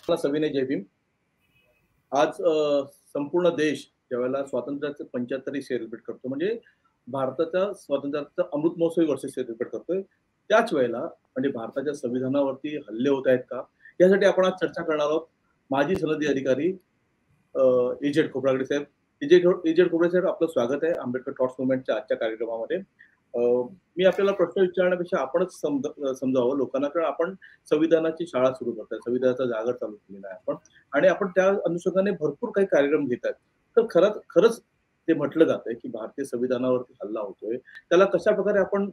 मला सविनय जय भीम. आज संपूर्ण देश ज्यावेळेला स्वातंत्र्याचे 75 सेलिब्रेट करतो, म्हणजे भारताच्या स्वातंत्र्याचा अमृत महोत्सवी वर्ष सेलिब्रेट करतोय. त्याच वेळेला म्हणजे भारताच्या संविधानावरती हल्ले होत आहेत का? यासाठी आपण आज चर्चा करणार आहोत. माजी सनदी अधिकारी ए.जेड खोब्रागडे साहेब. ए.जेड खोब्रागडे साहेब, आपलं स्वागत आहे आंबेडकर टॉक्स मुव्हमेंटच्या आजच्या कार्यक्रमामध्ये. मी आपल्याला प्रश्न विचारण्यापेक्षा आपणच समजावं लोकांना, कारण आपण संविधानाची शाळा सुरू करतोय, संविधानाचा जागर चालू केलेला आहे आपण, आणि आपण त्या अनुषंगाने भरपूर काही कार्यक्रम घेतात. तर खरंच ते म्हटलं जातंय की भारतीय संविधानावरती हल्ला होतोय, त्याला कशा प्रकारे आपण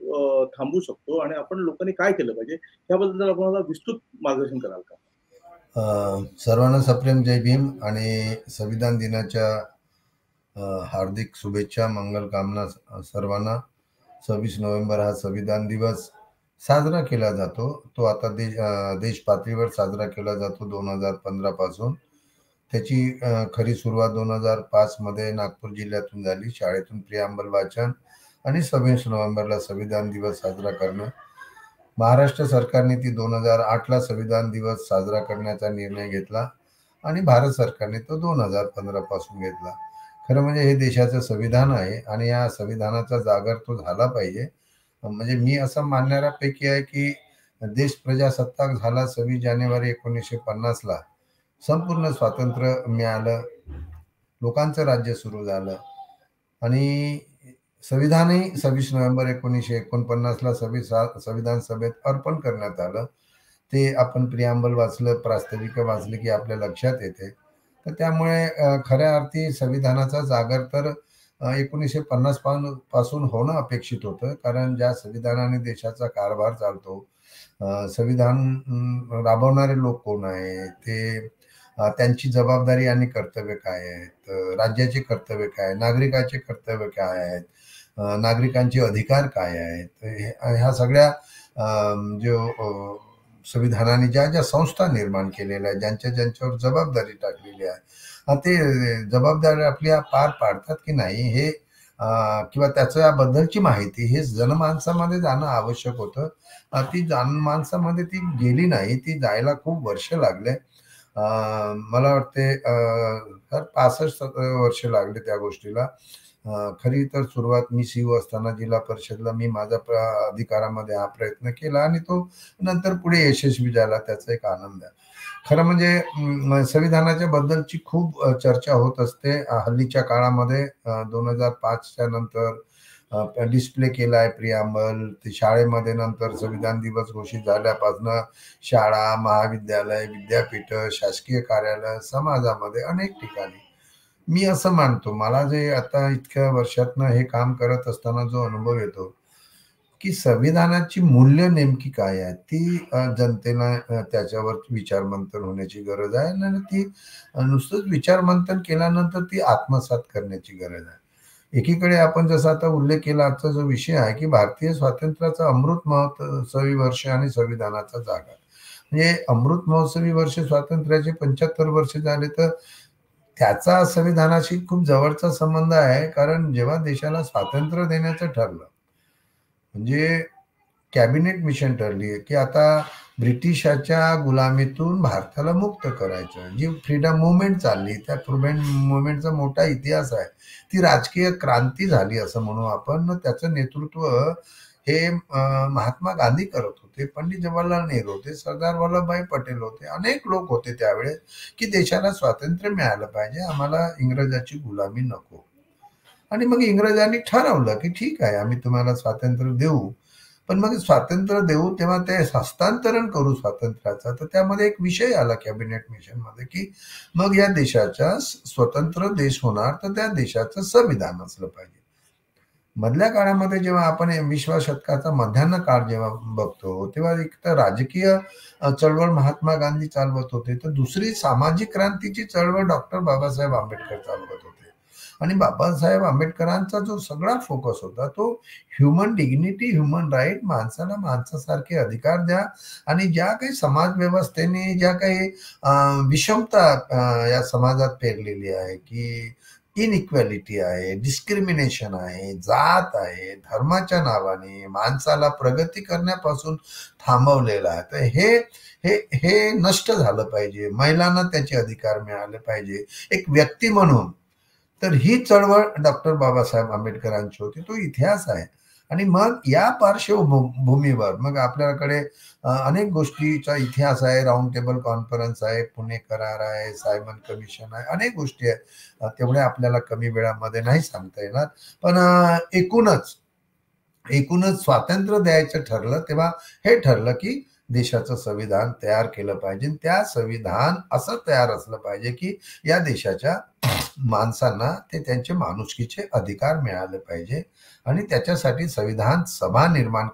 थांबवू शकतो आणि आपण लोकांनी काय केलं पाहिजे, याबद्दल आपण विस्तृत मार्गदर्शन कराल का? सर्वांना सप्रेम जय भीम आणि संविधान दिनाच्या हार्दिक शुभेच्छा, मंगल कामना सर्वांना. 26 नोव्हेंबर हा संविधान दिवस साजरा केला जातो. तो आता देश पातळीवर साजरा केला जातो 2015 पासून. त्याची खरी सुरुवात 2005 मध्ये नागपूर जिल्ह्यातून झाली. शाळेतून प्रियांबल वाचन आणि 26 नोव्हेंबरला संविधान दिवस साजरा करणं. महाराष्ट्र सरकारने ती 2008ला संविधान दिवस साजरा करण्याचा निर्णय घेतला आणि भारत सरकारने तो 2015 पासून घेतला. खरं म्हणजे हे देशाचं संविधान आहे आणि या संविधानाचा जागर तो झाला पाहिजे. म्हणजे मी असं मानणाऱ्यापैकी आहे की देश प्रजासत्ताक झाला 26 जानेवारी 1950ला. संपूर्ण स्वातंत्र्य मिळालं, लोकांचं राज्य सुरू झालं आणि संविधानही 26 नोव्हेंबर 1949ला संविधान सभेत अर्पण करण्यात आलं. ते आपण प्रियांबल वाचलं, प्रास्ताविका वाचलं की आपल्या लक्षात येते. तर त्यामुळे खऱ्या अर्थी संविधानाचा जागर तर 1950 पासून होणं अपेक्षित होतं, कारण ज्या संविधानाने देशाचा कारभार चालतो, संविधान राबवणारे लोक कोण आहे, ते त्यांची जबाबदारी आणि कर्तव्य काय आहेत, राज्याचे कर्तव्य काय, नागरिकाचे कर्तव्य काय आहेत, नागरिकांचे अधिकार काय आहेत, ह्या सगळ्या जो संविधानाने ज्या ज्या संस्था निर्माण केलेल्या आहेत, ज्यांच्यावर जबाबदारी टाकलेली आहे, ते जबाबदारी आपल्या पार पाडतात की नाही हे किंवा त्याच्याबद्दलची माहिती हे जनमानसामध्ये जाणं आवश्यक होतं. ती जनमानसामध्ये ती गेली नाही. ती जायला खूप वर्ष लागले. मला वाटते 65 वर्ष लागले त्या गोष्टीला. खरी तर सुरुवात मी सीओ असताना जिल्हा परिषदला मी माझा अधिकारामध्ये हा प्रयत्न केला आणि तो नंतर पुढे यशस्वी झाला. त्याचा एक आनंद आहे. खरं म्हणजे संविधानाच्या बद्दलची खूप चर्चा होत असते. हल्लीच्या काळामध्ये 2005च्या नंतर डिस्प्ले केलाय प्रियांबल. ते शाळेमध्ये नंतर संविधान दिवस घोषित झाल्यापासून शाळा, महाविद्यालय, विद्यापीठ, शासकीय कार्यालय, समाजामध्ये अनेक ठिकाणी मी असं मानतो, मला जे आता इतक्या वर्षातनं हे काम करत असताना जो अनुभव येतो की संविधानाची मूल्य नेमकी काय आहे ती जनतेला त्याच्यावर विचारमंथन होण्याची गरज आहे आणि ती नुसतंच विचारमंथन केल्यानंतर ती आत्मसात करण्याची गरज आहे. एकीकडे आपण जसा आता उल्लेख केला, आजचा जो विषय आहे की भारतीय स्वातंत्र्याचा अमृत महोत्सवी वर्ष आणि संविधानाचा जागा. म्हणजे अमृत महोत्सवी वर्ष स्वातंत्र्याचे 75 वर्ष झाले, तर त्याचा संविधानाशी खूप जवळचा संबंध आहे. कारण जेव्हा देशाला स्वातंत्र्य देण्याचं ठरलं, म्हणजे कॅबिनेट मिशन ठरली की आता ब्रिटिशाच्या गुलामीतून भारताला मुक्त करायचं. जी फ्रीडम मुवमेंट चालली, त्या फ्रीडम मुवमेंटचा मोठा इतिहास आहे. ती राजकीय क्रांती झाली असं म्हणू आपण. त्याचं नेतृत्व हे महात्मा गांधी करत होते, पंडित जवाहरलाल नेहरू होते, सरदार वल्लभभाई पटेल होते, अनेक लोक होते त्यावेळेस की देशाला स्वातंत्र्य मिळालं पाहिजे, आम्हाला इंग्रजाची गुलामी नको. आणि मग इंग्रजांनी ठरवलं की ठीक आहे, आम्ही तुम्हाला स्वातंत्र्य देऊ, पण मग स्वातंत्र्य देऊ तेव्हा ते हस्तांतरण करू स्वातंत्र्याचा. तर त्यामध्ये एक विषय आला कॅबिनेट मिशन मध्ये की मग या देशाचा स्वतंत्र देश होणार तर त्या देशाचं संविधान असलं पाहिजे. मधल्या काळामध्ये जेव्हा आपण 20व्या शतकाचा मध्यान्ह काळ जेव्हा बघतो, तेव्हा एक तर राजकीय चळवळ महात्मा गांधी चालवत होते, तर दुसरी सामाजिक क्रांतीची चळवळ डॉक्टर बाबासाहेब आंबेडकर चालवत होते. आणि बाबासाहेब आंबेडकरांचा जो सगळा फोकस होता तो ह्युमन डिग्निटी, ह्युमन राईट, माणसाला माणसासारखे अधिकार द्या आणि ज्या काही समाज व्यवस्थेने ज्या काही विषमता या समाजात पेरलेली आहे की इनइक्वॅलिटी आहे, डिस्क्रिमिनेशन आहे, जात आहे, धर्माच्या नावाने माणसाला प्रगती करण्यापासून थांबवलेलं आहे. तर हे हे हे नष्ट झालं पाहिजे. महिलांना त्याचे अधिकार मिळाले पाहिजे एक व्यक्ती म्हणून. तर ही चळवळ डॉक्टर बाबासाहेब आंबेडकरांची होती. तो इतिहास आहे. आणि मग या पार्श्वभूमीवर मग आपल्याकडे अनेक गोष्टीचा इतिहास आहे. राऊंड टेबल कॉन्फरन्स आहे, पुणे करार आहे, सायमन कमिशन आहे, अनेक गोष्टी आहेत. तेवढ्या आपल्याला कमी वेळामध्ये नाही सांगता येणार. पण एकूणच स्वातंत्र्य द्यायचं ठरलं तेव्हा हे ठरलं की देशाचं संविधान तयार केलं पाहिजे. त्या संविधान असं तयार असलं पाहिजे की या देशाच्या माणसांना ते त्यांचे माणुसकीचे अधिकार मिळाले पाहिजे. आणि त्याच्यासाठी संविधान सभा निर्माण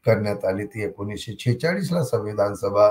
करण्यात आली. ती 1946ला संविधान सभा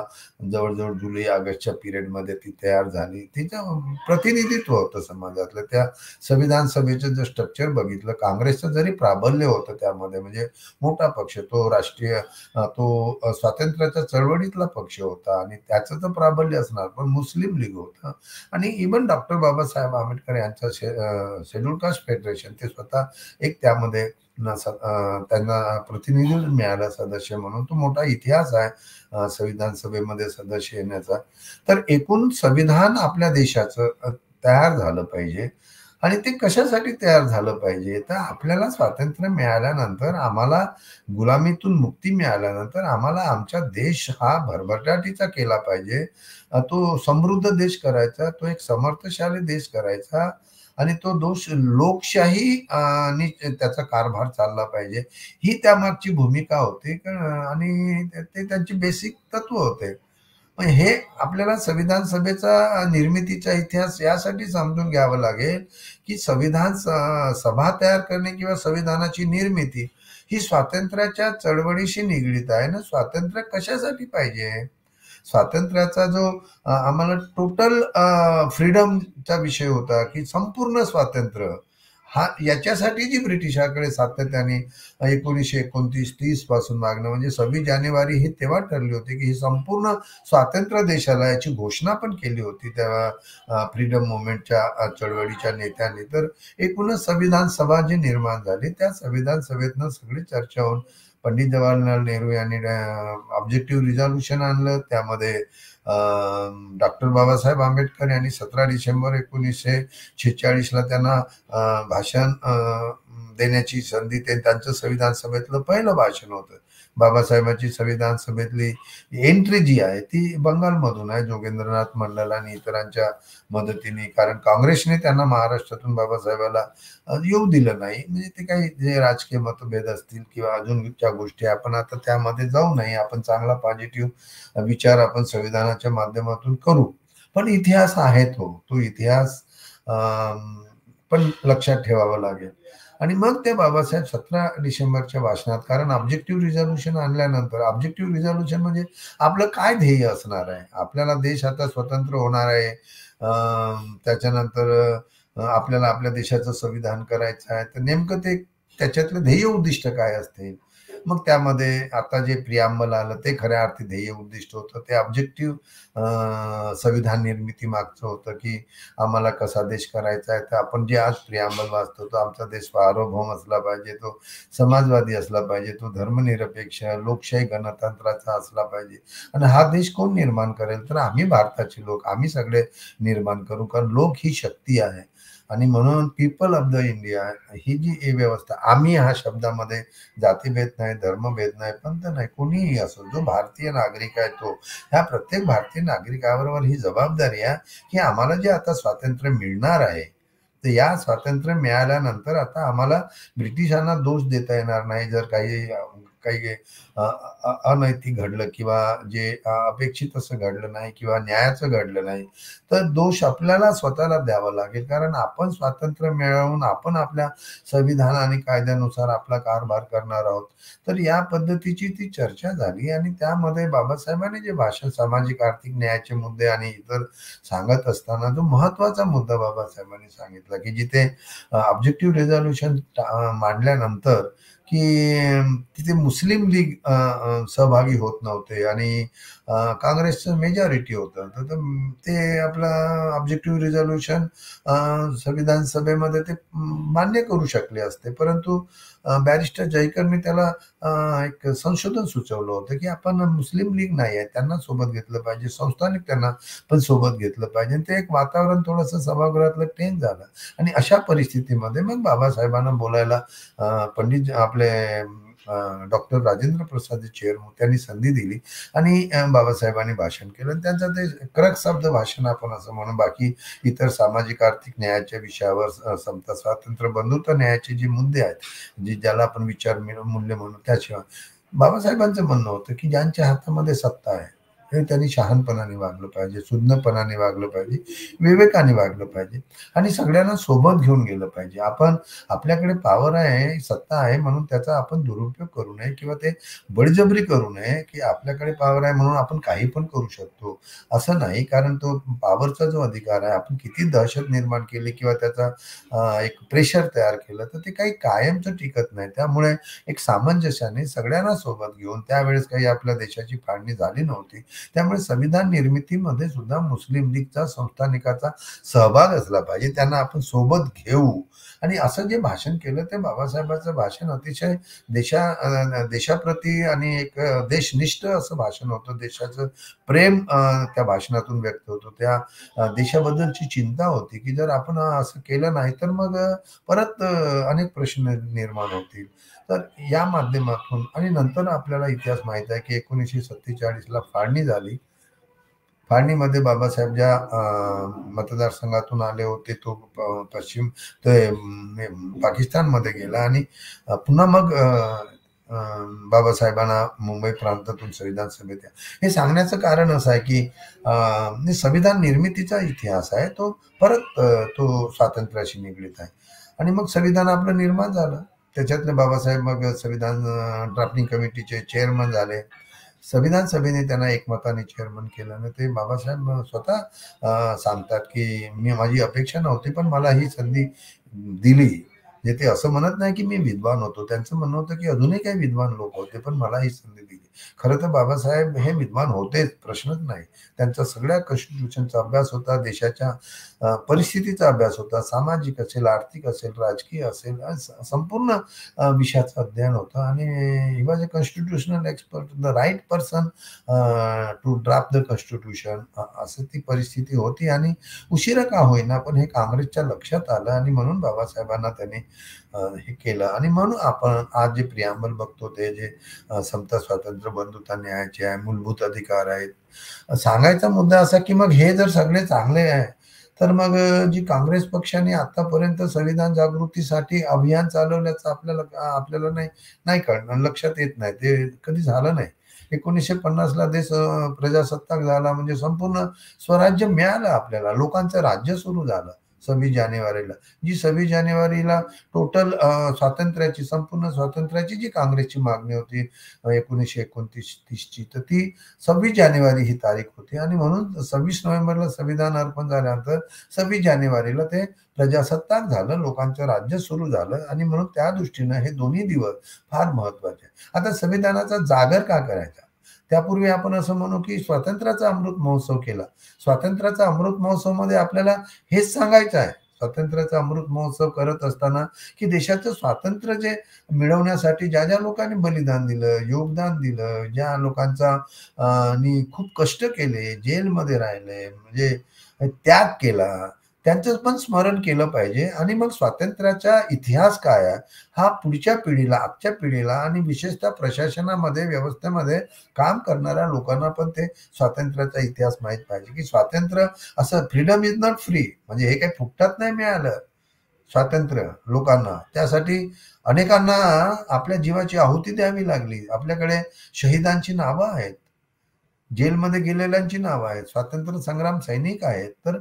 जवळजवळ जुलै ऑगस्टच्या पिरियडमध्ये ती तयार झाली. तिचं प्रतिनिधित्व होतं समाजातलं. त्या संविधान सभेचं जर स्ट्रक्चर बघितलं, काँग्रेसचं जरी प्राबल्य होतं त्यामध्ये, म्हणजे मोठा पक्ष तो राष्ट्रीय तो स्वातंत्र्याच्या चळवळीतला पक्ष होता आणि त्याचं तर प्राबल्य असणार, पण मुस्लिम लीग होतं. आणि इवन डॉक्टर बाबासाहेब आंबेडकर यांचं शेड्यूल कास्ट फेडरेशन ते स्वतः एक त्यामध्ये त्यांना प्रतिनिधी मिळाला सदस्य म्हणून. तो मोठा इतिहास आहे संविधान सभेमध्ये सदस्य येण्याचा. तर एकूण संविधान आपल्या देशाचं तयार झालं पाहिजे. आणि ते कशासाठी तयार झालं पाहिजे, तर आपल्याला स्वातंत्र्य मिळाल्यानंतर, आम्हाला गुलामीतून मुक्ती मिळाल्यानंतर आम्हाला आमचा देश हा भरभराटीचा केला पाहिजे. तो समृद्ध देश करायचा, तो एक समर्थशाली देश करायचा आणि तो दोष लोकशाही त्याचा कारभार चालला पाहिजे. ही त्यामागची भूमिका होती आणि ते त्यांची बेसिक तत्व होते. मग हे आपल्याला संविधान सभेचा निर्मितीचा इतिहास यासाठी समजून घ्यावं लागेल की संविधान सभा तयार करणे किंवा संविधानाची निर्मिती ही स्वातंत्र्याच्या चळवळीशी निगडीत आहे ना. स्वातंत्र्य कशासाठी पाहिजे? स्वातंत्र्याचा जो आम्हाला टोटल फ्रीडमचा विषय होता की संपूर्ण स्वातंत्र्य हा याच्यासाठी जी ब्रिटिशाकडे सातत्याने 1929-30 पासून मागणं, म्हणजे 26 जानेवारी ही तेव्हा ठरली होती की ही संपूर्ण स्वातंत्र्य देशाला, याची घोषणा पण केली होती तेव्हा फ्रीडम मुवमेंटच्या चळवळीच्या नेत्यांनी. तर एकूणच संविधान सभा जी निर्माण झाली, त्या संविधान सभेतनं सगळी चर्चा होऊन पंडित जवाहरलाल नेहरू यांनी ऑब्जेक्टिव्ह रिझॉल्युशन आणलं. त्यामध्ये डॉक्टर बाबासाहेब आंबेडकर यांनी 17 डिसेंबर 1946ला त्यांना भाषण देण्याची संधी, ते त्यांचं संविधान सभेतलं पहिलं भाषण होतं. बाबासाहेबांची संविधान सभेतली एंट्री जी आहे ती बंगालमधून आहे, जोगेंद्रनाथ मंडल आणि इतरांच्या मदतीने. कारण काँग्रेसने त्यांना महाराष्ट्रातून बाबासाहेबाला येऊ दिलं नाही. म्हणजे ते काही जे राजकीय मतभेद असतील किंवा अजूनच्या गोष्टी, आपण आता त्यामध्ये जाऊ नये. आपण चांगला पॉझिटिव्ह विचार आपण संविधानाच्या माध्यमातून करू. पण इतिहास आहे तो इतिहास पण लक्षात ठेवावा लागेल. आणि मग ते बाबासाहेब 17 डिसेंबरच्या भाषणात, कारण ऑब्जेक्टिव्ह रिझॉल्युशन आणल्यानंतर, ऑब्जेक्टिव्ह रिझॉल्युशन म्हणजे आपलं काय ध्येय असणार आहे, आपल्याला देश आता स्वतंत्र होणार आहे, त्याच्यानंतर आपल्याला आपल्या देशाचं संविधान करायचं आहे, तर नेमकं ते त्याच्यातलं ध्येय उद्दिष्ट काय असते. मग त्यामध्ये आता जे प्रियांबल आलं ते खऱ्या अर्थी ध्येय उद्दिष्ट होतं. ते ऑब्जेक्टिव्ह संविधान निर्मिती मागचं होतं की आम्हाला कसा देश करायचा आहे. तर आपण जे आज प्रियांबल वाचतो, तो आमचा देश सार्वभौम असला पाहिजे, तो समाजवादी असला पाहिजे, तो धर्मनिरपेक्ष लोकशाही गणतंत्राचा असला पाहिजे. आणि हा देश कोण निर्माण करेल, तर आम्ही भारताचे लोक, आम्ही सगळे निर्माण करू. कारण लोक ही शक्ती आहे. आणि म्हणून पीपल ऑफ द इंडिया ही जी व्यवस्था, आम्ही ह्या शब्दामध्ये जातीभेद नाही, धर्मभेद नाही, पंथ नाही, कोणीही असो, जो भारतीय नागरिक आहे तो, ह्या प्रत्येक भारतीय नागरिकाबरोबर ही जबाबदारी आहे की आम्हाला जे आता स्वातंत्र्य मिळणार आहे, तर या स्वातंत्र्य मिळाल्यानंतर आता आम्हाला ब्रिटिशांना दोष देता येणार नाही. जर काही अनैतिक घडलं किंवा जे अपेक्षित असं घडलं नाही किंवा न्यायाचं घडलं नाही, तर दोष आपल्याला स्वतःला द्यावा लागेल. कारण आपण स्वातंत्र्य मिळवून आपण आपल्या संविधान आणि कायद्यानुसार आपला कारभार करणार आहोत. तर या पद्धतीची ती चर्चा झाली आणि त्यामध्ये बाबासाहेबांनी जे भाषण सामाजिक आर्थिक न्यायाचे मुद्दे आणि इतर सांगत असताना जो महत्वाचा मुद्दा बाबासाहेबांनी सांगितला की जिथे ऑब्जेक्टिव्ह रिझॉल्युशन मांडल्यानंतर की तिथे मुस्लिम लीग सहभागी होत नव्हते आणि काँग्रेसचं मेजॉरिटी होतं. तर ते आपलं ऑब्जेक्टिव्ह रिझोल्युशन संविधान सभेमध्ये ते मान्य करू शकले असते. परंतु बॅरिस्टर जयकरनी त्याला एक संशोधन सुचवलं होतं की आपण मुस्लिम लीग नाही आहे त्यांना सोबत घेतलं पाहिजे, संस्थानिक त्यांना पण सोबत घेतलं पाहिजे. ते एक वातावरण थोडंसं सभागृहातलं टेन्स झालं आणि अशा परिस्थितीमध्ये मग बाबासाहेबांना बोलायला पंडित आपले डॉक्टर राजेंद्र प्रसाद चेअरमन त्यांनी संधी दिली आणि बाबासाहेबांनी भाषण केलं. त्यांचं ते क्रक्स ऑफ द भाषण आपण असं म्हणून, बाकी इतर सामाजिक आर्थिक न्यायाच्या विषयावर समता स्वातंत्र्य बंधुत्व न्यायाचे जे मुद्दे आहेत ज्याला आपण विचार मूल्य म्हणू त्याशिवाय बाबासाहेबांचं म्हणणं होतं की ज्यांच्या हातामध्ये सत्ता आहे हे त्यांनी शहाणपणाने वागलं पाहिजे, सुज्ञपणाने वागलं पाहिजे, विवेकाने वागलं पाहिजे आणि सगळ्यांना सोबत घेऊन गेलं पाहिजे. आपण आपल्याकडे पॉवर आहे, सत्ता आहे म्हणून त्याचा आपण दुरुपयोग करू नये किंवा ते बळजबरी करू नये की आपल्याकडे पॉवर आहे म्हणून आपण काही पण करू शकतो असं नाही. कारण तो पॉवरचा जो अधिकार आहे, आपण किती दहशत निर्माण केली किंवा त्याचा एक प्रेशर तयार केलं तर ते काही कायमचं टिकत नाही. त्यामुळे एक सामंजस्याने सगळ्यांना सोबत घेऊन, त्यावेळेस काही आपल्या देशाची फाळणी झाली नव्हती, त्यामुळे संविधान निर्मितीमध्ये सुद्धा मुस्लिम लीगचा संस्थानिकाचा सहभाग असला पाहिजे, त्यांना आपण सोबत घेऊ. आणि असं जे भाषण केलं ते बाबासाहेबांचं भाषण अतिशय देशाप्रती आणि एक देशनिष्ठ असं भाषण होतं. देशाचं प्रेम त्या भाषणातून व्यक्त होतं. त्या देशाबद्दलची चिंता होती की जर आपण असं केलं नाही तर मग परत अनेक प्रश्न निर्माण होतील. तर या माध्यमातून आणि नंतर आपल्याला इतिहास माहित आहे की 1947ला फाळणी झाली. फाळणीमध्ये बाबासाहेब ज्या मतदारसंघातून आले होते तो पश्चिम ते पाकिस्तानमध्ये गेला आणि पुन्हा मग बाबासाहेबांना मुंबई प्रांतातून संविधान सभेत हे सांगण्याचं कारण असं आहे की संविधान निर्मितीचा इतिहास आहे तो परत तो स्वातंत्र्याशी निगडीत आहे. आणि मग संविधान आपलं निर्माण झालं. त्याच्यातले बाबासाहेब मग संविधान ड्राफ्टिंग कमिटीचे चेअरमन झाले. संविधान सभेने त्यांना एकमताने चेअरमन केलं आणि ते बाबासाहेब स्वतः सांगतात की माझी अपेक्षा नव्हती पण मला ही संधी दिली. जे ते असं म्हणत नाही की मी विद्वान होतो, त्यांचं म्हणणं होतं की अजूनही काही विद्वान लोक होते पण मला ही संधी दिली. खरं तर बाबासाहेब हे विद्वान होतेच, प्रश्नच नाही. त्यांचा सगळ्या कॉन्स्टिट्यूशनचा अभ्यास होता, देशाच्या परिस्थितीचा अभ्यास होता, सामाजिक असेल, आर्थिक असेल, राजकीय असेल, संपूर्ण विषयाचं अध्ययन होतं आणि he was a constitutional expert, the right person to draft the constitution. असं ती परिस्थिती होती आणि उशिरा का होईना पण हे काँग्रेसच्या लक्षात आलं आणि म्हणून बाबासाहेबांना त्यांनी हे केलं. आणि म्हणून आपण आज जे प्रियांबल बघतो ते जे समता स्वातंत्र्य बंधुता न्यायाचे आहे, मूलभूत अधिकार आहेत. सांगायचा मुद्दा असा की मग हे जर सगळे चांगले आहे तर मग जी काँग्रेस पक्षाने आतापर्यंत संविधान जागृतीसाठी अभियान चालवल्याचं आपल्याला नाही कळणार, लक्षात येत नाही. ते कधी झालं नाही. 1950ला देश प्रजासत्ताक झाला म्हणजे संपूर्ण स्वराज्य मिळालं आपल्याला, लोकांचं राज्य सुरू झालं 26 जानेवारीला. जी 26 जानेवारीला टोटल स्वातंत्र्याची, संपूर्ण स्वातंत्र्याची जी काँग्रेसची मागणी होती 1929-30ची, तर ती 26 जानेवारी ही तारीख होती आणि म्हणून 26 नोव्हेंबरला संविधान अर्पण झाल्यानंतर 26 जानेवारीला ते प्रजासत्ताक झालं, लोकांचं राज्य सुरू झालं आणि म्हणून त्या दृष्टीनं हे दोन्ही दिवस फार महत्वाचे. आता संविधानाचा जागर का करायचा? त्यापूर्वी आपण असं म्हणू की स्वातंत्र्याचा अमृत महोत्सव केला. स्वातंत्र्याचा अमृत महोत्सवमध्ये आपल्याला हेच सांगायचं आहे, स्वातंत्र्याचा अमृत महोत्सव करत असताना की देशाचं स्वातंत्र्य जे मिळवण्यासाठी ज्या ज्या लोकांनी बलिदान दिलं, योगदान दिलं, ज्या लोकांचा नी खूप कष्ट केले, जेलमध्ये राहिले, म्हणजे त्याग केला, त्यांचं पण स्मरण केलं पाहिजे. आणि मग स्वातंत्र्याचा इतिहास काय आहे हा पुढच्या पिढीला, आजच्या पिढीला आणि विशेषतः प्रशासनामध्ये, व्यवस्थेमध्ये काम करणाऱ्या लोकांना पण ते स्वातंत्र्याचा इतिहास माहित पाहिजे की स्वातंत्र्य असं, फ्रीडम इज नॉट फ्री, म्हणजे हे काही फुकटात नाही मिळालं स्वातंत्र्य लोकांना. त्यासाठी अनेकांना आपल्या जीवाची आहुती द्यावी लागली. आपल्याकडे शहीदांची नावं आहेत, जेलमध्ये गेलेल्यांची नावं आहेत, स्वातंत्र्य संग्राम सैनिक आहेत. तर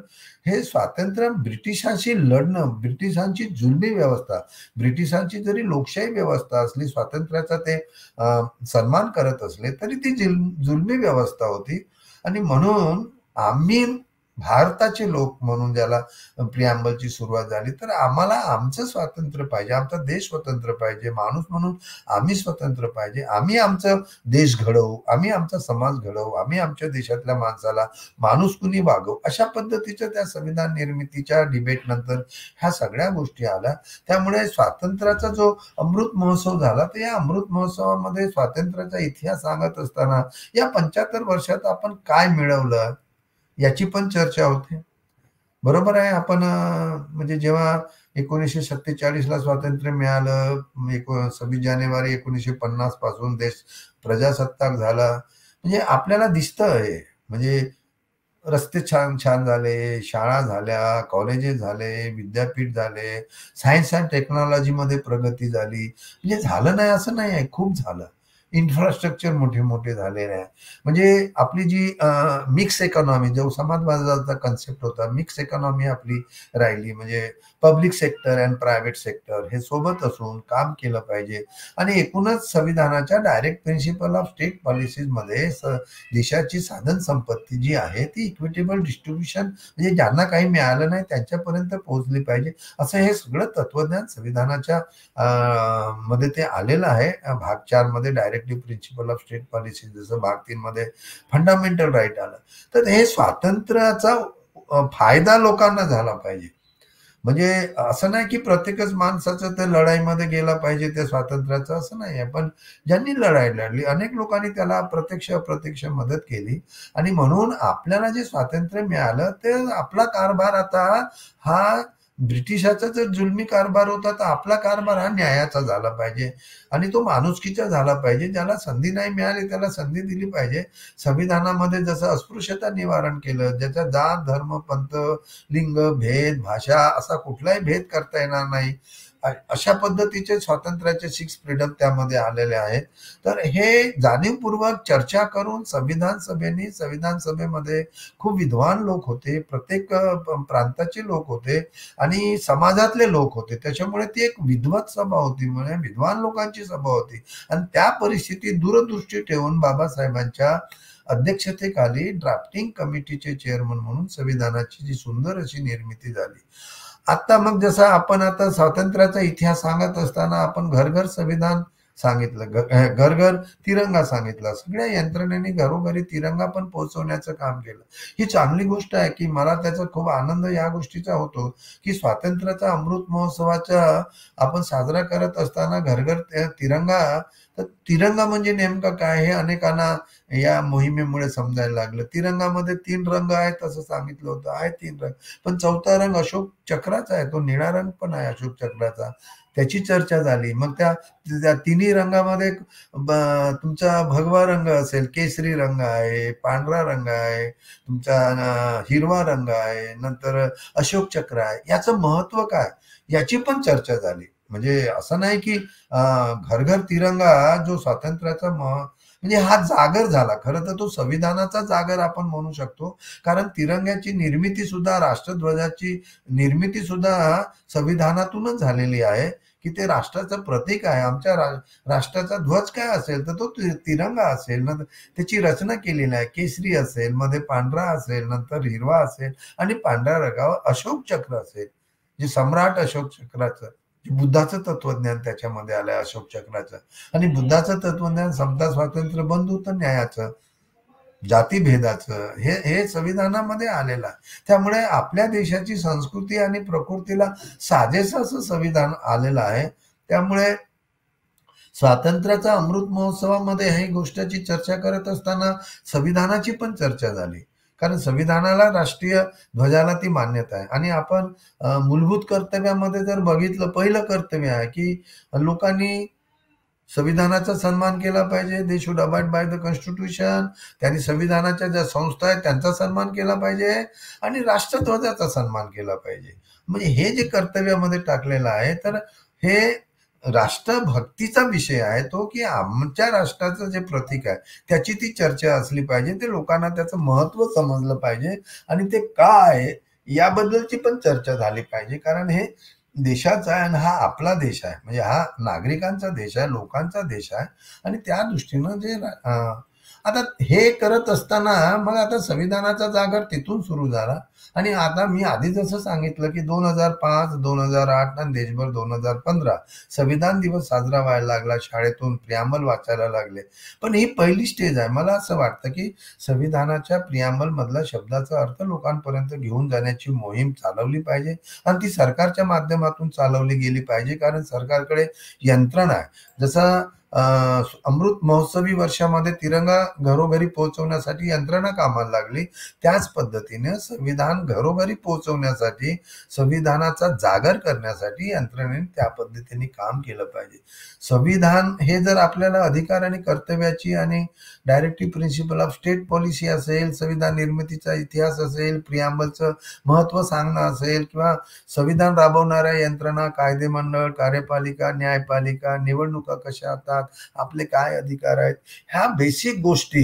हे स्वातंत्र्य ब्रिटिशांशी लढणं, ब्रिटिशांची जुलमी व्यवस्था, ब्रिटिशांची जरी लोकशाही व्यवस्था असली, स्वातंत्र्याचा ते सन्मान करत असले तरी ती जुलमी व्यवस्था होती. आणि म्हणून आम्ही भारताचे लोक म्हणून ज्याला प्रियांबलची सुरुवात झाली, तर आम्हाला आमचं स्वातंत्र्य पाहिजे, आमचा देश स्वतंत्र पाहिजे, माणूस म्हणून आम्ही स्वतंत्र पाहिजे, आम्ही आमचं देश घडवू, आम्ही आमचा समाज घडवू, आम्ही आमच्या देशातल्या माणसाला माणूस कुणी वागवू, अशा पद्धतीच्या त्या संविधान निर्मितीच्या डिबेट नंतर ह्या सगळ्या गोष्टी आल्या. त्यामुळे स्वातंत्र्याचा जो अमृत महोत्सव झाला, तर या अमृत महोत्सवामध्ये स्वातंत्र्याचा इतिहास सांगत असताना या 75 वर्षात आपण काय मिळवलं याची पण चर्चा होते. बरोबर आहे. आपण म्हणजे जेव्हा 1947ला स्वातंत्र्य मिळालं, 26 जानेवारी 1950 पासून देश प्रजासत्ताक झाला. म्हणजे आपल्याला दिसतंय, म्हणजे रस्ते छान छान झाले, शाळा झाल्या, कॉलेजेस झाले, विद्यापीठ झाले, सायन्स अँड टेक्नॉलॉजीमध्ये प्रगती झाली. म्हणजे झालं नाही असं नाही आहे, खूप झालं. इन्फ्रास्ट्रक्चर मोठे मोठे झालेले आहे. म्हणजे आपली जी मिक्स इकॉनॉमी, जो समाजवादाचा कन्सेप्ट होता, मिक्स इकॉनॉमी आपली राहिली. म्हणजे public sector and private sector हे सोबत असून काम केलं पाहिजे. आणि एकूणच संविधानाच्या डायरेक्ट प्रिन्सिपल ऑफ स्टेट पॉलिसीजमध्ये देशाची साधन संपत्ती जी आहे ती इक्विटेबल डिस्ट्रीब्युशन, म्हणजे ज्यांना काही मिळालं नाही त्यांच्यापर्यंत पोहोचली पाहिजे, असं हे सगळं तत्वज्ञान संविधानाच्या मध्ये ते आलेलं आहे. भाग 4 मध्ये directive principle of state policy, जसं भाग 3 मध्ये फंडामेंटल राईट आलं. तर हे स्वातंत्र्याचा फायदा लोकांना झाला पाहिजे. म्हणजे असं नाही की प्रत्येकच माणसाचं ते लढाईमध्ये गेला पाहिजे त्या स्वातंत्र्याचं, असं नाही आहे. पण ज्यांनी लढाई लढली, अनेक लोकांनी त्याला प्रत्यक्ष अप्रत्यक्ष मदत केली, आणि म्हणून आपल्याला जे स्वातंत्र्य मिळालं ते आपला कारभार आता हा ब्रिटिशाचा जर जुलमी कारभार होता, तर आपला कारभार हा न्यायाचा झाला पाहिजे आणि तो माणुसकीचा झाला पाहिजे. ज्याला संधी नाही मिळाली त्याला संधी दिली पाहिजे. संविधानामध्ये जसं अस्पृश्यता निवारण केलं, ज्याच्या जात, धर्म, पंथ, लिंग, भेद, भाषा असा कुठलाही भेद करता येणार नाही, अशा पद्धतीचे स्वातंत्र्याचे 6 फ्रीडम त्यामध्ये आलेले आहेत. तर हे जाणीवपूर्वक चर्चा करून संविधान सभेमध्ये खूप विद्वान लोक होते, प्रत्येक प्रांताचे लोक होते आणि समाजातले लोक होते. त्याच्यामुळे ती एक विद्वत सभा होती, म्हणजे विद्वान लोकांची सभा होती. आणि त्या परिस्थितीत दूरदृष्टी ठेवून बाबासाहेबांच्या अध्यक्षतेखाली ड्राफ्टिंग कमिटीचे चेअरमन म्हणून संविधानाची जी सुंदर अशी निर्मिती झाली. आता मग जसं आपण आता स्वातंत्र्याचा इतिहास सांगत असताना आपण घर घर संविधान सांगितलं, घर घर तिरंगा सांगितला. सगळ्या यंत्रणेने घरोघरी तिरंगा पण पोहोचवण्याचं काम केलं. ही चांगली गोष्ट आहे की मला त्याचा खूप आनंद या गोष्टीचा होतो की स्वातंत्र्याचा अमृत महोत्सवाचा आपण साजरा करत असताना घर घर तिरंगा, तर तिरंगा म्हणजे नेमका काय हे अनेकांना या मोहिमेमुळे समजायला लागलं. तिरंगामध्ये 3 रंग आहेत असं सांगितलं होतं, आहे 3 रंग, पण 4था रंग अशोक चक्राचा आहे, तो निळा रंग पण आहे अशोक चक्राचा. त्याची चर्चा झाली. मग त्या तिन्ही रंगामध्ये तुमचा भगवा रंग असेल, केसरी रंग आहे, पांढरा रंग आहे, तुमचा हिरवा रंग आहे, नंतर अशोक चक्र आहे. याचं महत्व काय याची पण चर्चा झाली. म्हणजे असं नाही की घर घर तिरंगा जो स्वातंत्र्याचा म्हणजे हा जागर झाला. खरं तर तो संविधानाचा जागर आपण म्हणू शकतो, कारण तिरंग्याची निर्मिती सुद्धा, राष्ट्रध्वजाची निर्मिती सुद्धा संविधानातूनच झालेली आहे की ते राष्ट्राचं प्रतीक आहे. आमच्या राष्ट्राचा ध्वज काय असेल तर तो तिरंगा असेल ना, त्याची रचना केलेली आहे. केसरी असेल, मध्ये पांढरा असेल, नंतर हिरवा असेल आणि पांढऱ्या रंगावर अशोक चक्र असेल, जे सम्राट अशोक चक्राचं, बुद्धाचं तत्वज्ञान त्याच्यामध्ये आलंय अशोक चक्राचं. आणि बुद्धाचं तत्वज्ञान समता, स्वातंत्र्य, बंधुत्व, न्यायाचं, जातीभेदाचं हे संविधानामध्ये आलेलं आहे. त्यामुळे आपल्या देशाची संस्कृती आणि प्रकृतीला साजेसं असं संविधान आलेलं आहे. त्यामुळे स्वातंत्र्याचा अमृत महोत्सवामध्ये ही गोष्टीची चर्चा करत असताना संविधानाची पण चर्चा झाली, कारण संविधानाला, राष्ट्रीय ध्वजाला ती मान्यता आहे. आणि आपण मूलभूत कर्तव्यामध्ये जर बघितलं, पहिलं कर्तव्य आहे की लोकांनी संविधानाचा सन्मान केला पाहिजे. They should abide by the constitution. त्यांनी संविधानाच्या ज्या संस्था आहेत त्यांचा सन्मान केला पाहिजे आणि राष्ट्रध्वजाचा सन्मान केला पाहिजे. म्हणजे हे जे कर्तव्यामध्ये टाकलेलं आहे, तर हे राष्ट्रभक्तीचा विषय आहे तो, की आमच्या राष्ट्राचं जे प्रतीक आहे त्याची ती चर्चा असली पाहिजे. ते लोकांना त्याचं महत्व समजलं पाहिजे आणि ते काय याबद्दलची पण चर्चा झाली पाहिजे. कारण हे देशाचा आहे आणि हा आपला देश आहे, म्हणजे हा नागरिकांचा देश आहे, लोकांचा देश आहे. आणि त्या दृष्टीनं जे आता हे करत असताना मग आता संविधानाचा जागर तिथून सुरू झाला आणि आता मी आधी जसं सांगितलं की 2005, 2008 आणि देशभर 2015 संविधान दिवस साजरा व्हायला लागला, शाळेतून प्रियांबल वाचायला लागले. पण ही पहिली स्टेज आहे. मला असं वाटतं की संविधानाच्या प्रियांबल मधला शब्दाचा अर्थ लोकांपर्यंत घेऊन जाण्याची मोहीम चालवली पाहिजे आणि ती सरकारच्या माध्यमातून चालवली गेली पाहिजे, कारण सरकारकडे यंत्रणा आहे. जसं अमृत महोत्सवी वर्षामध्ये तिरंगा घरोघरी पोहोचवण्यासाठी यंत्रणा कामाला लागली, त्याच पद्धतीने संविधान घरोघरी पोहोचवण्यासाठी, संविधानाचा जागर करण्यासाठी यंत्रणेने त्या पद्धतीने काम केलं पाहिजे. संविधान हे जर आपल्याला अधिकार आणि कर्तव्याची आणि directive principle of state policy असेल, संविधान निर्मितीचा इतिहास असेल, प्रियांबलचं महत्व सांगणं असेल किंवा संविधान राबवणाऱ्या यंत्रणा, कायदेमंडळ, कार्यपालिका, न्यायपालिका, निवडणुका कशा होतात, आपले काय अधिकार आहेत, ह्या बेसिक गोष्टी,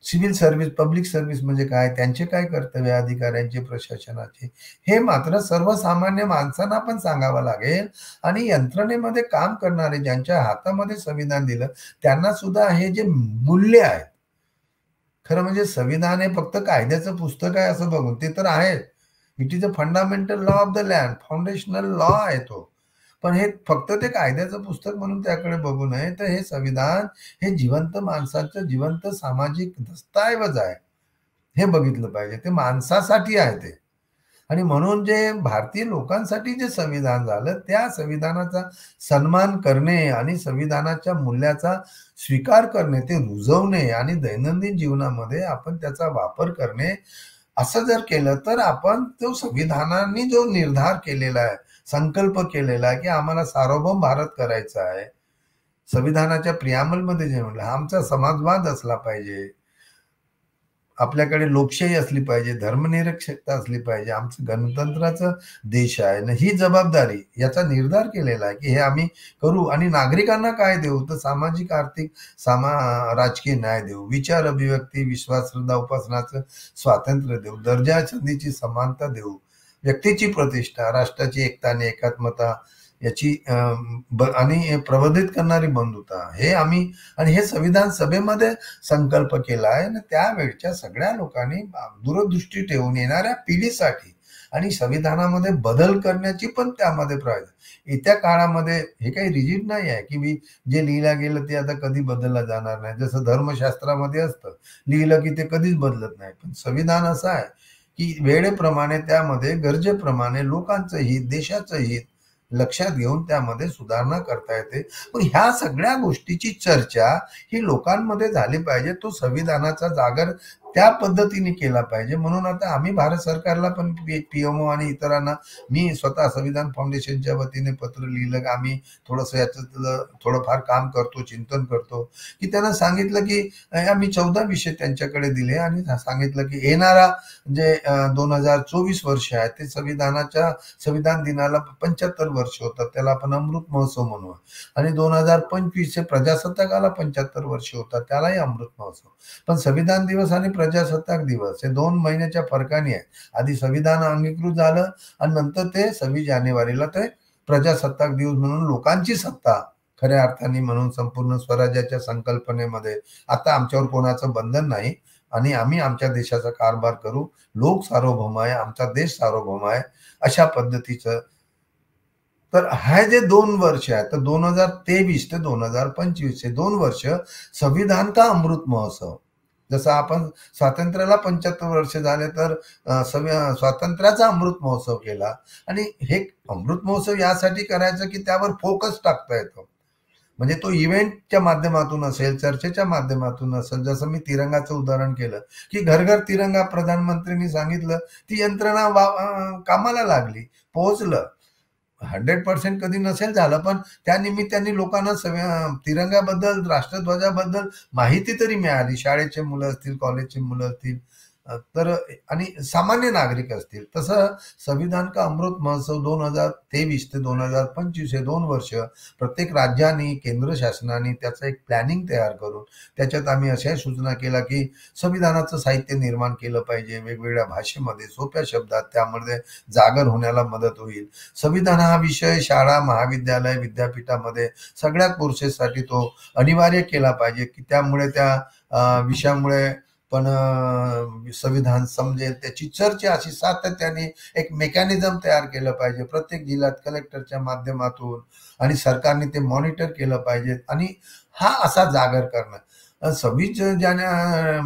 सिव्हिल सर्व्हिस, पब्लिक सर्व्हिस म्हणजे काय, त्यांचे काय कर्तव्य, अधिकाऱ्यांचे, प्रशासनाचे, हे मात्र सर्वसामान्य माणसांना पण सांगावं लागेल आणि यंत्रणेमध्ये काम करणारे ज्यांच्या हातामध्ये संविधान दिलं त्यांना सुद्धा हे जे मूल्य आहेत, खरं म्हणजे संविधान हे फक्त कायद्याचं पुस्तक आहे असं बघून ते तर आहे, it is a fundamental law of the land, foundational law आहे तो, पण हे फक्त ते कायद्याचं पुस्तक म्हणून त्याकडे बघू नये. तर हे संविधान हे जिवंत माणसाचं जिवंत सामाजिक दस्तऐवज आहे, हे बघितलं पाहिजे. ते माणसासाठी आहे ते, आणि म्हणून जे भारतीय लोकांसाठी जे संविधान झालं त्या संविधानाचा सन्मान करणे आणि संविधानाच्या मूल्याचा स्वीकार करणे, ते रुजवणे आणि दैनंदिन जीवनामध्ये आपण त्याचा वापर करणे, असं जर केलं तर आपण तो संविधानाने जो निर्धार केलेला आहे, संकल्प केलेला आहे की आम्हाला सार्वभौम भारत करायचा आहे, संविधानाच्या प्रियांबलमध्ये जे म्हटलं आमचा समाजवाद असला पाहिजे, आपल्याकडे लोकशाही असली पाहिजे, धर्मनिरपेक्षता असली पाहिजे, आमचं गणतंत्राचा देश आहे ना, ही जबाबदारी याचा निर्धार केलेला आहे की हे आम्ही करू. आणि नागरिकांना काय देऊ, तर सामाजिक, आर्थिक, राजकीय न्याय देऊ, विचार अभिव्यक्ती, विश्वास, श्रद्धा, उपासनाचं स्वातंत्र्य देऊ, दर्जा संधीची समानता देऊ, व्यक्तीची प्रतिष्ठा, राष्ट्राची एकता आणि एकात्मता याची आणि प्रबोधित करणारी बंधुता, हे आम्ही, आणि हे संविधान सभेमध्ये संकल्प केला आहे आणि त्यावेळच्या सगळ्या लोकांनी दूरदृष्टी ठेवून येणाऱ्या पिढीसाठी आणि संविधानामध्ये बदल करण्याची पण त्यामध्ये प्रयत्न. येत्या काळामध्ये हे काही रिजिड नाही आहे की मी जे लिहिलं गेलं ते आता कधी बदललं जाणार नाही, जसं धर्मशास्त्रामध्ये असतं, लिहिलं की ते कधीच बदलत नाही. पण संविधान असं आहे की वेळेप्रमाणे त्यामध्ये गरजेप्रमाणे लोकांचं हित, देशाचं हित लक्षात घेऊन त्यामध्ये सुधारणा करता येते. पण ह्या सगळ्या गोष्टीची चर्चा ही लोकांमध्ये झाली पाहिजे, तो संविधानाचा जागर त्या पद्धतीने केला पाहिजे. म्हणून आता आम्ही भारत सरकारला पण, पीएमओ आणि इतरांना, मी स्वतः संविधान फाउंडेशनच्या वतीने पत्र लिहिलं की आम्ही थोडंसं याचं थोडंफार काम करतो, चिंतन करतो, की त्यांना सांगितलं की आम्ही 14 विषय त्यांच्याकडे दिले आणि सांगितलं की येणारा जे 2024 वर्ष आहे ते संविधान दिनाला 75 वर्ष होतात, त्याला आपण अमृत महोत्सव म्हणू, आणि 2025 प्रजासत्ताकाला 75 वर्ष होतात, त्यालाही अमृत महोत्सव. पण संविधान दिवस आणि प्रजासत्ताक दिवस हे 2 महिन्याच्या फरकाने आहे. आधी संविधान अंगीकृत झालं आणि नंतर ते 26 जानेवारीला ते प्रजासत्ताक दिवस म्हणून लोकांची सत्ता खऱ्या अर्थाने म्हणून संपूर्ण स्वराज्याच्या संकल्पनेमध्ये आता आमच्यावर कोणाचं बंधन नाही आणि आम्ही आमच्या देशाचा कारभार करू, लोक सार्वभौम आहे, आमचा देश सार्वभौम आहे, अशा पद्धतीचं. तर हे जे 2 वर्ष आहे, तर 2023 ते 2025 हे 2 वर्ष संविधान का अमृत महोत्सव, जसं आपण स्वातंत्र्याला 75 वर्ष झाले तर स्वातंत्र्याचा अमृत महोत्सव केला. आणि हे अमृत महोत्सव यासाठी करायचं की त्यावर फोकस टाकता येतो, म्हणजे तो इव्हेंटच्या माध्यमातून असेल, चर्चेच्या माध्यमातून असेल. जसं मी तिरंगाचं उदाहरण केलं की घर घर तिरंगा प्रधानमंत्र्यांनी सांगितलं, ती यंत्रणा कामाला लागली, पोहोचलं. 100% कधी नसेल झालं, पण त्या निमित्ताने लोकांना तिरंगाबद्दल, राष्ट्रध्वजाबद्दल माहिती तरी मिळाली. शाळेचे मुलं असतील, कॉलेजचे मुलं असतील, तर आणि सामान्य नागरिक असतील. तसं संविधान का अमृत महोत्सव 2023 ते 2025 हे 2 वर्ष प्रत्येक राज्याने, केंद्र शासनाने त्याचं एक प्लॅनिंग तयार करून त्याच्यात आम्ही अशा सूचना केल्या की संविधानाचं साहित्य निर्माण केलं पाहिजे वेगवेगळ्या भाषेमध्ये, सोप्या शब्दात, त्यामध्ये जागर होण्याला मदत होईल. संविधान हा विषय शाळा, महाविद्यालय, विद्यापीठामध्ये सगळ्या कोर्सेससाठी तो अनिवार्य केला पाहिजे की त्यामुळे त्या विषयामुळे पण संविधान समजेल त्याची चर्चा अशी सातत्याने एक मेकॅनिझम तयार केलं पाहिजे प्रत्येक जिल्ह्यात कलेक्टरच्या माध्यमातून, आणि सरकारने ते मॉनिटर केलं पाहिजे. आणि हा असा जागर करणं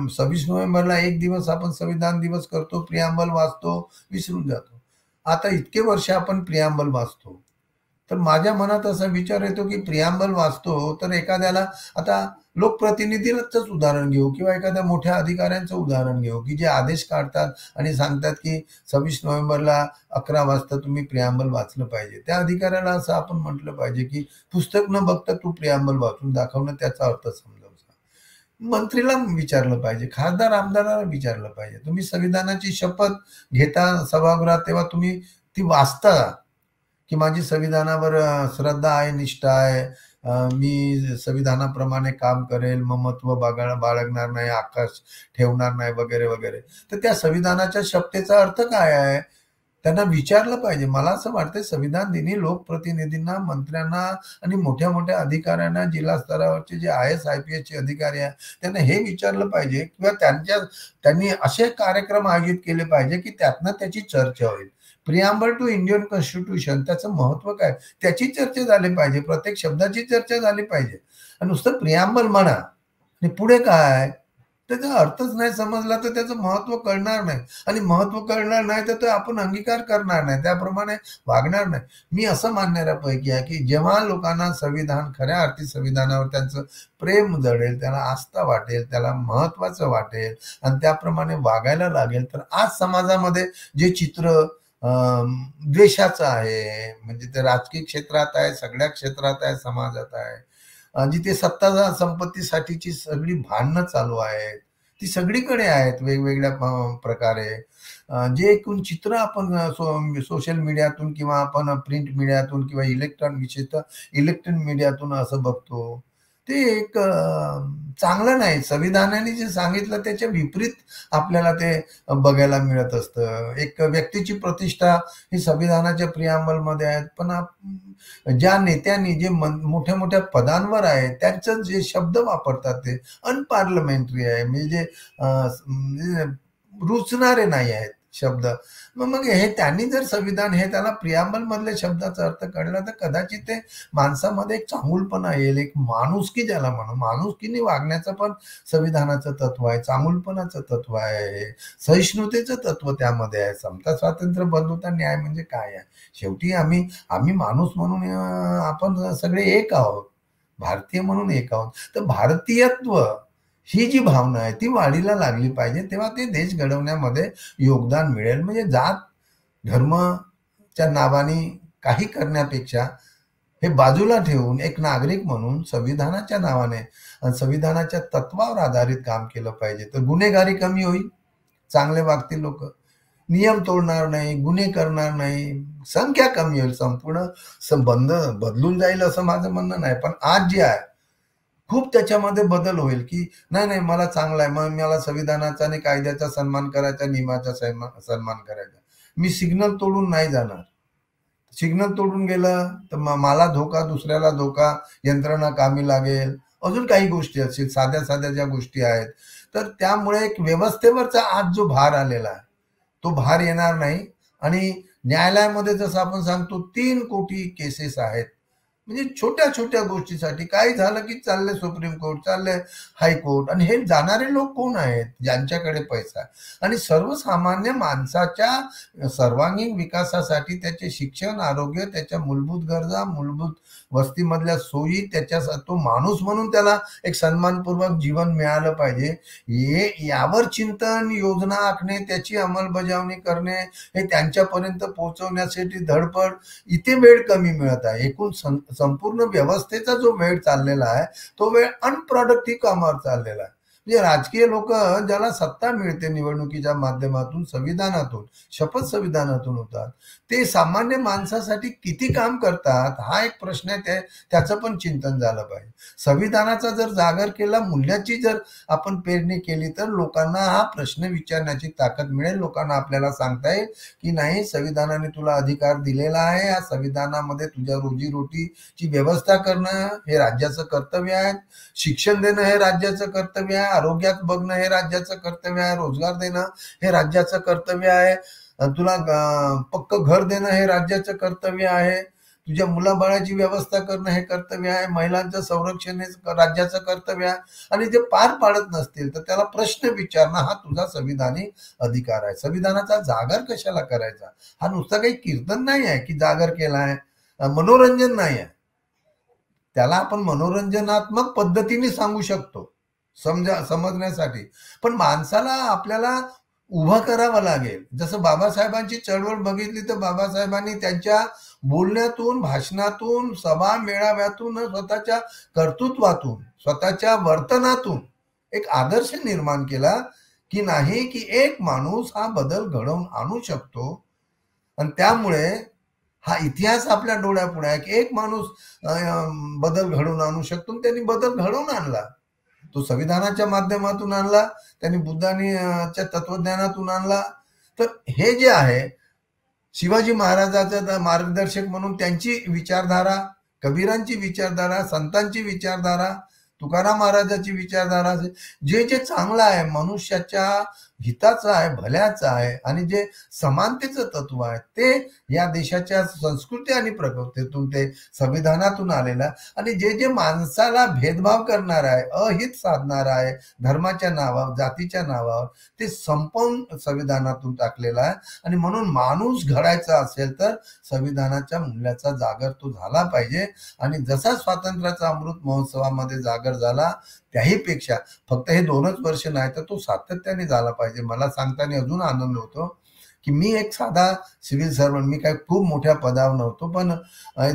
26 नोव्हेंबरला एक दिवस आपण संविधान दिवस करतो, प्रियांबल वाचतो, विसरून जातो. आता इतके वर्ष आपण प्रियांबल वाचतो, तर माझ्या मनात असा विचार येतो की प्रियांबल वाचतो तर एखाद्याला, आता लोकप्रतिनिधीचंच उदाहरण घेऊ किंवा एखाद्या मोठ्या अधिकाऱ्यांचं उदाहरण घेऊ की जे आदेश काढतात आणि सांगतात की 26 नोव्हेंबरला 11 वाजता तुम्ही प्रियांबल वाचलं पाहिजे. त्या अधिकाऱ्याला असं आपण म्हटलं पाहिजे की पुस्तक न बघता तू प्रियांबल वाचून दाखवणं, त्याचा अर्थ समजावून सांग. मंत्रीला विचारलं पाहिजे, खासदार आमदाराला विचारलं पाहिजे. तुम्ही संविधानाची शपथ घेता सभागृहात तेव्हा तुम्ही ती वाचता की माझी संविधानावर श्रद्धा आहे, निष्ठा आहे, मी संविधानाप्रमाणे काम करेल, ममत्व बाळगणार नाही, आकाश ठेवणार नाही, वगैरे वगैरे. तर त्या संविधानाच्या शपथेचा अर्थ काय आहे त्यांना विचारलं पाहिजे. मला असं वाटतं संविधान दिनी लोकप्रतिनिधींना, मंत्र्यांना आणि मोठ्या मोठ्या अधिकाऱ्यांना, जिल्हा स्तरावरचे जे IAS-IPS चे अधिकारी आहेत त्यांना हे विचारलं पाहिजे किंवा त्यांनी असे कार्यक्रम आयोजित केले पाहिजे की त्यातनं त्याची चर्चा होईल. प्रियांबल टू इंडियन कॉन्स्टिट्यूशन, त्याचं महत्व काय, त्याची चर्चा झाली पाहिजे, प्रत्येक शब्दाची चर्चा झाली पाहिजे. आणि नुसतं प्रियांबल म्हणा आणि पुढे काय त्याचा अर्थच नाही समजला तर त्याचं महत्व कळणार नाही, आणि महत्व कळणार नाही तर आपण अंगीकार करणार नाही, त्याप्रमाणे वागणार नाही. मी असं मानणाऱ्यापैकी आहे की जेव्हा लोकांना संविधान, खऱ्या अर्थी संविधानावर त्यांचं प्रेम जडेल, त्याला आस्था वाटेल, त्याला महत्वाचं वाटेल आणि त्याप्रमाणे वागायला लागेल, तर आज समाजामध्ये जे चित्र द्वेषाचं आहे, म्हणजे ते राजकीय क्षेत्रात आहे, सगळ्या क्षेत्रात आहे, समाजात आहे, जिथे सत्ता संपत्तीसाठीची सगळी भांडणं चालू आहेत, ती सगळीकडे आहेत वेगवेगळ्या प्रकारे. जे एकूण चित्र आपण सोशल मीडियातून किंवा आपण प्रिंट मीडियातून किंवा विशेषतः इलेक्ट्रॉनिक मीडियातून असं बघतो, ते एक चांगलं नाही. संविधानाने जे सांगितलं त्याच्या विपरीत आपल्याला ते बघायला मिळत असतं. एक व्यक्तीची प्रतिष्ठा ही संविधानाच्या प्रियांबलमध्ये आहे, पण ज्या नेत्यांनी जे मोठ्या मोठ्या पदांवर आहेत त्यांचं जे शब्द वापरतात ते अनपार्लमेंटरी आहे, म्हणजे रुचणारे नाही आहेत शब्द. मग हे त्यांनी जर संविधान हे त्याला प्रियांबल मधल्या शब्दाचा अर्थ कळला तर कदाचित ते माणसामध्ये एक चांगुलपणा येईल, एक माणुसकी, ज्याला म्हणू माणुसकीने वागण्याचं पण संविधानाचं तत्व आहे, चांगुलपणाचं तत्व आहे, सहिष्णुतेचं तत्व त्यामध्ये आहे. समता, स्वातंत्र्य, बंधुता, न्याय म्हणजे काय आहे. शेवटी आम्ही माणूस म्हणून आपण सगळे एक आहोत, भारतीय म्हणून एक आहोत. तर भारतीयत्व ही जी भावना आहे ती वाढीला लागली पाहिजे, तेव्हा ते देश घडवण्यामध्ये योगदान मिळेल. म्हणजे जात धर्मच्या नावाने काही करण्यापेक्षा हे बाजूला ठेवून एक नागरिक म्हणून संविधानाच्या नावाने आणि संविधानाच्या तत्वावर आधारित काम केलं पाहिजे. तर गुन्हेगारी कमी होईल, चांगले वागतील लोक, नियम तोडणार नाही, गुन्हे करणार नाही, संख्या कमी होईल, संपूर्ण बदलून जाईल असं माझं म्हणणं नाही. पण आज जे आहे खूप त्याच्यामध्ये बदल होईल की नाही मला चांगला आहे, मग मला संविधानाचा आणि कायद्याचा सन्मान करायचा, नियमाचा सन्मान करायचा, मी सिग्नल तोडून नाही जाणार. सिग्नल तोडून गेलं तर मला धोका, दुसऱ्याला धोका, यंत्रणा कामी लागेल, अजून काही गोष्टी असतील, साध्या ज्या गोष्टी आहेत. तर त्यामुळे एक व्यवस्थेवरचा आज जो भार आलेला आहे तो भार येणार नाही. आणि न्यायालयामध्ये जसं आपण सांगतो 3 कोटी केसेस आहेत, म्हणजे छोट्या छोट्या गोष्टीसाठी काही झालं की चालले सुप्रीम कोर्ट, चालले हायकोर्ट. आणि हे जाणारे लोक कोण आहेत, ज्यांच्याकडे पैसा आहे. आणि सर्वसामान्य माणसाच्या सर्वांगीण विकासासाठी त्याचे शिक्षण, आरोग्य, त्याच्या मूलभूत गरजा, मूलभूत वस्तीमधल्या सोयी, त्याच्या तो माणूस म्हणून त्याला एक सन्मानपूर्वक जीवन मिळालं पाहिजे, यावर चिंतन, योजना आखणे, त्याची अंमलबजावणी करणे, हे त्यांच्यापर्यंत पोहोचवण्यासाठी धडपड, इथे वेळ कमी मिळत आहे. एकूण संपूर्ण व्यवस्थेचा जो वेळ चाललेला आहे तो वेळ अनप्रोडक्टिव्ह कामावर चाललेला आहे. म्हणजे राजकीय लोक ज्याला सत्ता मिळते निवडणुकीच्या माध्यमातून, संविधानातून, शपथ संविधानातून होतात, ते सामान्य माणसासाठी किती काम करतात हा एक प्रश्न आहे. त्याचं पण चिंतन झालं पाहिजे. संविधानाचा जर जागर केला, मूल्याची जर आपण पेरणी केली तर लोकांना हा प्रश्न विचारण्याची ताकद मिळेल. लोकांना आपल्याला सांगता येईल की नाही, संविधानाने तुला अधिकार दिलेला आहे, या संविधानामध्ये तुझ्या रोजीरोटीची व्यवस्था करणं हे राज्याचं कर्तव्य आहे, शिक्षण देणं हे राज्याचं कर्तव्य आहे, आरोग्यात बघणं हे राज्याचं कर्तव्य आहे, रोजगार देणं हे राज्याचं कर्तव्य आहे, तुला पक्क घर देणं हे राज्याचं कर्तव्य आहे, तुझ्या मुलाबाळाची व्यवस्था करणं हे कर्तव्य आहे, महिलांचं संरक्षण हे राज्याचं कर्तव्य आहे. आणि जे पार पाडत नसतील तर त्याला प्रश्न विचारणं हा तुझा संविधानिक अधिकार आहे. संविधानाचा जागर कशाला करायचा? हा नुसता काही कीर्तन नाही आहे की जागर केलाय, मनोरंजन नाही आहे. त्याला आपण मनोरंजनात्मक पद्धतीने सांगू शकतो समजण्यासाठी, पण माणसाला आपल्याला उभं करावं लागेल. जसं बाबासाहेबांची चळवळ बघितली तर बाबासाहेबांनी त्यांच्या बोलण्यातून, भाषणातून, सभा मेळाव्यातून, स्वतःच्या कर्तृत्वातून, स्वतःच्या वर्तनातून एक आदर्श निर्माण केला की नाही की एक माणूस हा बदल घडवून आणू शकतो. आणि त्यामुळे हा इतिहास आपल्या डोळ्यापुढे आहे की एक माणूस बदल घडवून आणू शकतो. त्यांनी बदल घडवून आणला, तो संविधानाच्या माध्यमातून आणला, त्यांनी बुद्धांच्या तत्वज्ञानातून आणला. तर हे जे आहे शिवाजी महाराजांचा मार्गदर्शक म्हणून त्यांची विचारधारा, कबीरांची विचारधारा, संतांची विचारधारा, तुकाराम महाराजांची विचारधारा, जे जे चांगलं आहे, मनुष्याच्या हिताचं आहे, भल्याचं आहे आणि जे समानतेचं तत्व आहे ते या देशाच्या संस्कृती आणि प्रकृतीतून, ते संविधानातून आलेलं. आणि जे जे माणसाला भेदभाव करणार आहे, अहित साधणार आहे धर्माच्या नावावर, जातीच्या नावावर, ते संपवून संविधानातून टाकलेलं आहे. आणि म्हणून माणूस घडायचा असेल तर संविधानाच्या मूल्याचा जागर तो झाला पाहिजे. आणि जसा स्वातंत्र्याचा अमृत महोत्सवामध्ये जागर झाला, त्याहीपेक्षा फक्त हे 2च वर्ष नाही तर तो सातत्याने झाला पाहिजे. मला सांगताना अजून आनंद होतो की मी एक साधा सिव्हिल सर्वंट, मी काही खूप मोठ्या पदावर नव्हतो, पण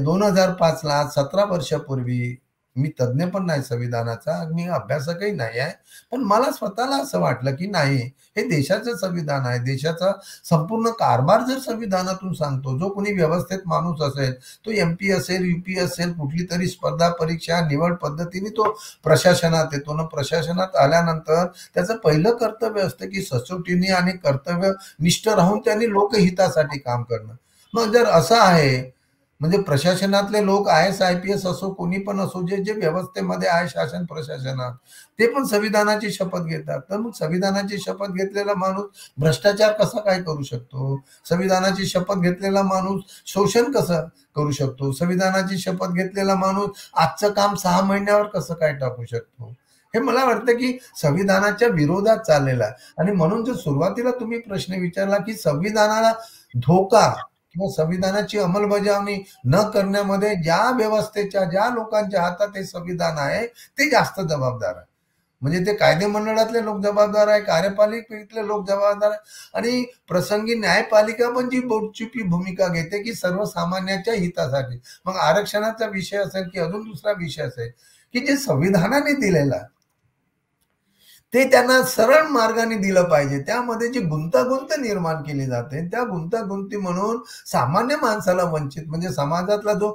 2005ला 17 वर्षापूर्वी, मी तज्ज्ञ पण नाही संविधानाचा, मी अभ्यासकही नाही आहे, पण मला स्वतःला असं वाटलं की नाही, हे देशाचं संविधान आहे, देशाचा संपूर्ण कारभार जर संविधानातून सांगतो. जो कोणी व्यवस्थेत माणूस असेल, तो MP असेल, UP असेल, कुठली तरी स्पर्धा परीक्षा निवड पद्धतीने तो प्रशासनात येतो ना. प्रशासनात आल्यानंतर त्याचं पहिलं कर्तव्य असतं की सचोटीने आणि कर्तव्यनिष्ठ राहून त्यांनी लोकहितासाठी काम करणं. मग जर असं आहे, म्हणजे प्रशासनातले लोक IAS IPS असो, कोणी पण असो, जे जे व्यवस्थेमध्ये आहे शासन प्रशासनात, ते पण संविधानाची शपथ घेतात. तर मग संविधानाची शपथ घेतलेला माणूस भ्रष्टाचार कसा काय करू शकतो? संविधानाची शपथ घेतलेला माणूस शोषण कसं करू शकतो? संविधानाची शपथ घेतलेला माणूस आजचं काम 6 महिन्यावर कसं काय टाकू शकतो? हे मला वाटतं की संविधानाच्या विरोधात चाललेलं आहे. आणि म्हणून जर सुरुवातीला तुम्ही प्रश्न विचारला की संविधानाला धोका किंवा संविधानाची अंमलबजावणी न करण्यामध्ये ज्या व्यवस्थेच्या, ज्या लोकांच्या हातात हे संविधान आहे ते जास्त जबाबदार आहे. म्हणजे ते कायदे मंडळातले लोक जबाबदार आहे, कार्यपालिकेतले लोक जबाबदार आहे, आणि प्रसंगी न्यायपालिका पण जी बोटचुपी भूमिका घेते की सर्वसामान्याच्या हितासाठी. मग आरक्षणाचा विषय असेल की अजून दुसरा विषय असेल की जे संविधानाने दिलेला आहे ते त्यांना सरळ मार्गाने दिलं पाहिजे. त्यामध्ये जी गुंतागुंत निर्माण केली जाते, त्या गुंतागुंती म्हणून सामान्य माणसाला वंचित, म्हणजे समाजातला जो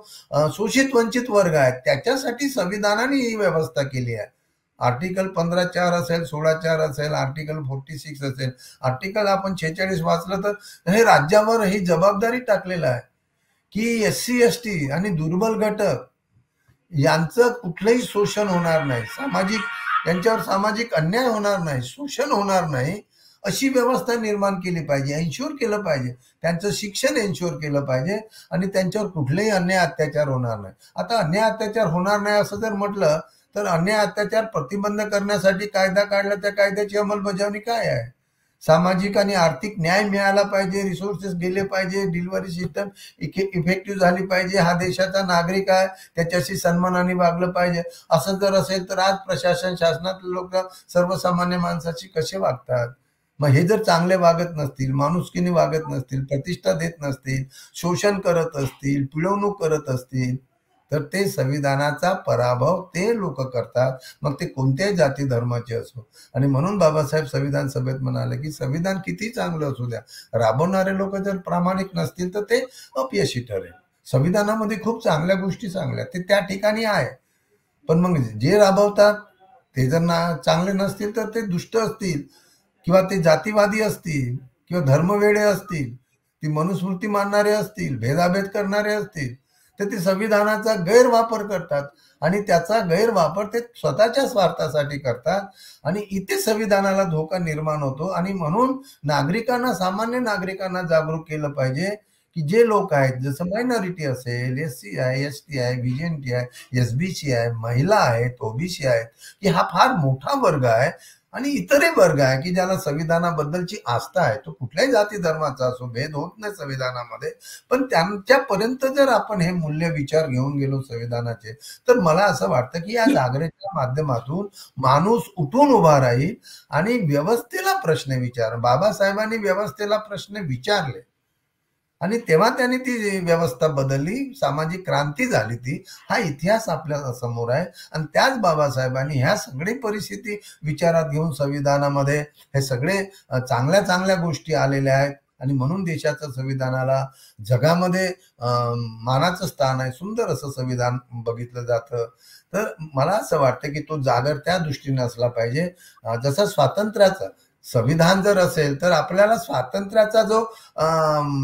शोषित वंचित वर्ग आहे त्याच्यासाठी संविधानाने ही व्यवस्था केली आहे. आर्टिकल 15(4) असेल, 16(4) असेल, आर्टिकल 46 असेल, आर्टिकल आपण 46 वाचलं तर हे राज्यावर ही जबाबदारी टाकलेलं आहे की SC ST आणि दुर्बल घटक यांचं कुठलंही शोषण होणार नाही, त्यांच्यावर सामाजिक अन्याय होणार नाही, शोषण होणार नाही, अशी व्यवस्था निर्माण केली पाहिजे, एन्श्योर केलं पाहिजे. त्यांचं शिक्षण एन्श्योर केलं पाहिजे आणि त्यांच्यावर कुठलेही अन्याय अत्याचार होणार नाही. आता अन्याय अत्याचार होणार नाही असं जर म्हटलं तर अन्याय अत्याचार प्रतिबंध करण्यासाठी कायदा काढला, त्या कायद्याची अंमलबजावणी काय आहे? सामाजिक आणि आर्थिक न्याय मिळाला पाहिजे, रिसोर्सेस गेले पाहिजे, डिलिव्हरी सिस्टम इफेक्टिव्ह झाली पाहिजे, हा देशाचा नागरिक आहे, त्याच्याशी सन्मानाने वागलं पाहिजे. असं जर असेल तर आज प्रशासन, शासनातले लोक सर्वसामान्य माणसाशी कसे वागतात? मग हे जर चांगले वागत नसतील, माणुसकीने वागत नसतील, प्रतिष्ठा देत नसतील, शोषण करत असतील, पिळवणूक करत असतील, तर ते संविधानाचा पराभव ते लोक करतात, मग ते कोणत्याही जाती धर्माचे असो. आणि म्हणून बाबासाहेब संविधान सभेत म्हणाले की संविधान किती चांगलं असू द्या, राबवणारे लोक जर प्रामाणिक नसतील तर ते अपयशी ठरेल. संविधानामध्ये खूप चांगल्या गोष्टी चांगल्या ते त्या ठिकाणी आहे, पण मग जे राबवतात ते जर चांगले नसतील तर ते दुष्ट असतील, किंवा ते जातीवादी असतील, किंवा धर्मवेडे असतील, ती मनुस्मृती मानणारे असतील, भेदाभेद करणारे असतील, तर ते संविधानाचा गैरवापर करतात आणि त्याचा गैरवापर ते स्वतःच्या स्वार्थासाठी करतात आणि इथे संविधानाला धोका निर्माण होतो. आणि म्हणून नागरिकांना, सामान्य नागरिकांना जागरूक केलं पाहिजे की जे लोक आहेत, जसं मायनॉरिटी असेल, SC आहे, ST आहे, VGNT आहे, SBC आहे, महिला आहेत, OBC आहेत, की हा फार मोठा वर्ग आहे आणि इतरही वर्ग आहे की ज्याला संविधानाबद्दलची आस्था आहे. तो कुठल्याही जाती धर्माचा असो, भेद होत नाही संविधानामध्ये, पण त्यांच्यापर्यंत जर आपण हे मूल्य विचार घेऊन गेलो संविधानाचे, तर मला असं वाटतं की या जागृतीच्या माध्यमातून माणूस उठून उभा राहील आणि व्यवस्थेला प्रश्न विचार. बाबासाहेबांनी व्यवस्थेला प्रश्न विचारले आणि तेव्हा त्यांनी ती व्यवस्था बदलली, सामाजिक क्रांती झाली ती. हा इतिहास आपल्या समोर आहे आणि त्याच बाबासाहेबांनी ह्या सगळी परिस्थिती विचारात घेऊन संविधानामध्ये हे सगळे चांगल्या चांगल्या गोष्टी आलेल्या आहेत आणि म्हणून देशाच्या संविधानाला जगामध्ये मानाचं स्थान आहे. सुंदर असं संविधान बघितलं जातं. तर मला असं वाटतं की तो जागर त्या दृष्टीने असला पाहिजे. जसं स्वातंत्र्याचा संविधान जर असेल तर आपल्याला स्वातंत्र्याचा जो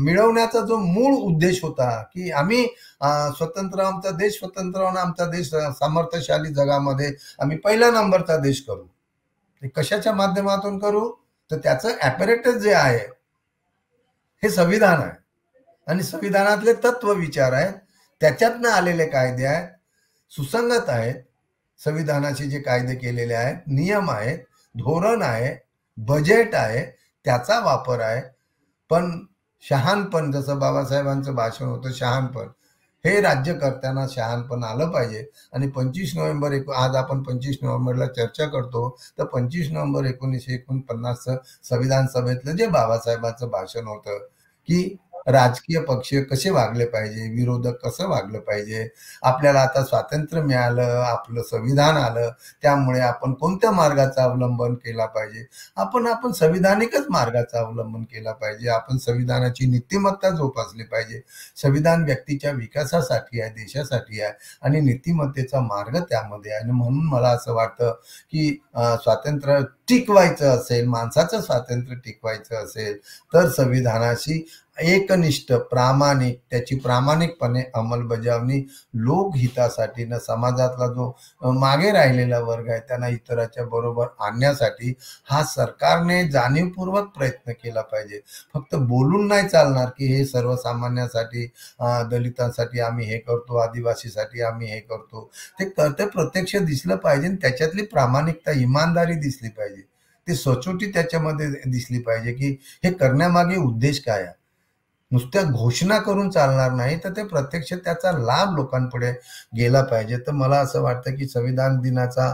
मिळवण्याचा जो मूळ उद्देश होता की आम्ही स्वतंत्र, आमचा देश स्वतंत्र होणं, आमचा देश सामर्थ्यशाली जगामध्ये आम्ही पहिल्या नंबरचा देश करू. ते कशाच्या माध्यमातून करू? तर त्याचं ॲपरेटस जे आहे हे संविधान आहे आणि संविधानातले तत्व विचार आहेत, त्याच्यातनं आलेले कायदे आहेत, सुसंगत आहेत. संविधानाचे जे कायदे केलेले आहेत, नियम आहेत, धोरण आहे, बजेट आहे, त्याचा वापर आहे. पण शहाणपण, जसं बाबासाहेबांचं भाषण होतं शहाणपण, हे राज्यकर्त्यांना शहाणपण आलं पाहिजे. आणि 25 नोव्हेंबर, आज आपण 25 नोव्हेंबरला चर्चा करतो, तर 25 नोव्हेंबर 1949 संविधान सभेतलं जे बाबासाहेबांचं भाषण होतं की राजकीय पक्ष कसे वागले पाहिजे, विरोधक कसं वागलं पाहिजे, आपल्याला आता स्वातंत्र्य मिळालं, आपलं संविधान आलं, त्यामुळे आपण कोणत्या मार्गाचा अवलंबन केला पाहिजे. आपण संविधानिकच मार्गाचा अवलंबन केला पाहिजे. आपण संविधानाची नीतिमत्ता जोपासली पाहिजे. संविधान व्यक्तीच्या विकासासाठी आहे, देशासाठी आहे आणि नीतिमत्तेचा मार्ग त्यामध्ये आहे. आणि म्हणून मला असं वाटतं की स्वातंत्र्य टिकवायचं असेल, माणसाचं स्वातंत्र्य टिकवायचं असेल, तर संविधानाशी एकनिष्ठ, प्रामाणिक, त्याची प्रामाणिकपणे अंमलबजावणी लोकहितासाठी न समाजातला जो मागे राहिलेला वर्ग आहे त्यांना इतराच्या बरोबर आणण्यासाठी हा सरकारने जाणीवपूर्वक प्रयत्न केला पाहिजे. फक्त बोलून नाही चालणार की हे सर्वसामान्यांसाठी, दलितांसाठी आम्ही हे करतो, आदिवासीसाठी आम्ही हे करतो. ते प्रत्यक्ष दिसलं पाहिजे आणि त्याच्यातली प्रामाणिकता, इमानदारी दिसली पाहिजे. ते सचोटी त्याच्यामध्ये दिसली पाहिजे की हे करण्यामागे उद्देश काय आहे. नुसत्या घोषणा करून चालणार नाही, तर ते प्रत्यक्ष त्याचा लाभ लोकांपुढे गेला पाहिजे. तर मला असं वाटतं की संविधान दिनाचा